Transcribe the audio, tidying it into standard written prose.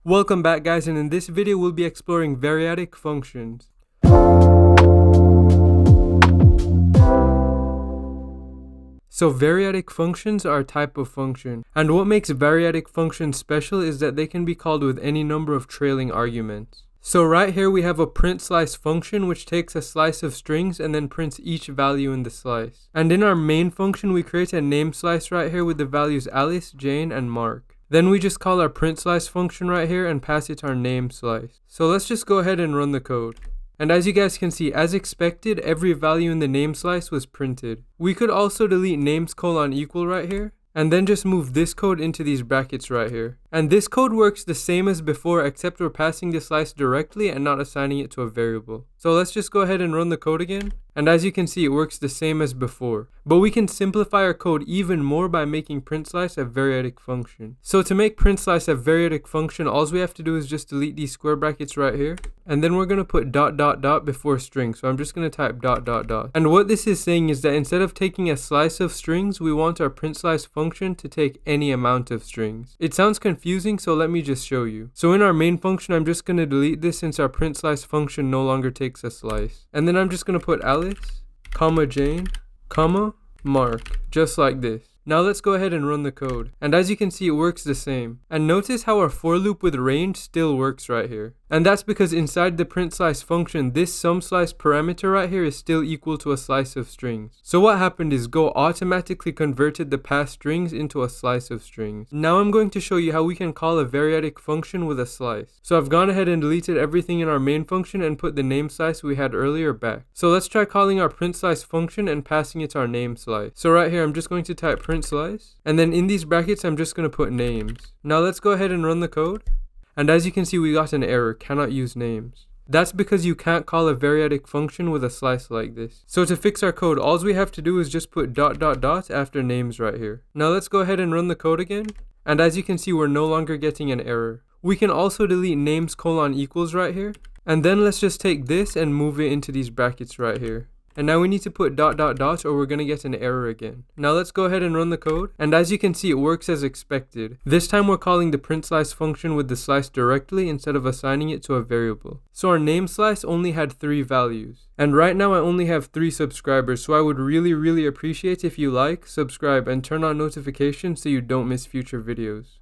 Welcome back guys, and in this video we'll be exploring variadic functions. So variadic functions are a type of function, and what makes variadic functions special is that they can be called with any number of trailing arguments. So right here we have a print slice function which takes a slice of strings and then prints each value in the slice. And in our main function we create a name slice right here with the values Alice, Jane, and Mark. Then we just call our print slice function right here and pass it our name slice. So let's just go ahead and run the code. And as you guys can see, as expected, every value in the name slice was printed. We could also delete names : equal right here, and then just move this code into these brackets right here. And this code works the same as before, except we're passing the slice directly and not assigning it to a variable. So let's just go ahead and run the code again. And as you can see, it works the same as before. But we can simplify our code even more by making print slice a variadic function. So to make print slice a variadic function, all we have to do is just delete these square brackets right here. And then we're going to put ... before string. So I'm just going to type ... And what this is saying is that instead of taking a slice of strings, we want our print slice function to take any amount of strings. It sounds confusing, so let me just show you. So in our main function, I'm just going to delete this since our print slice function no longer takes a slice. And then I'm just going to put Alice, comma Jane, comma Mark, just like this. Now let's go ahead and run the code. And as you can see, it works the same. And notice how our for loop with range still works right here. And that's because inside the print slice function, this sum slice parameter right here is still equal to a slice of strings. So what happened is Go automatically converted the passed strings into a slice of strings. Now I'm going to show you how we can call a variadic function with a slice. So I've gone ahead and deleted everything in our main function and put the name slice we had earlier back. So let's try calling our print slice function and passing it our name slice. So right here, I'm just going to type print slice. And then in these brackets, I'm just going to put names. Now let's go ahead and run the code. And as you can see, we got an error, cannot use names. That's because you can't call a variadic function with a slice like this. So to fix our code, all we have to do is just put ... after names right here. Now let's go ahead and run the code again. And as you can see, we're no longer getting an error. We can also delete names : equals right here. And then let's just take this and move it into these brackets right here. And now we need to put ... or we're going to get an error again. Now let's go ahead and run the code. And as you can see, it works as expected. This time we're calling the print slice function with the slice directly instead of assigning it to a variable. So our name slice only had 3 values. And right now I only have 3 subscribers, so I would really appreciate if you like, subscribe, and turn on notifications so you don't miss future videos.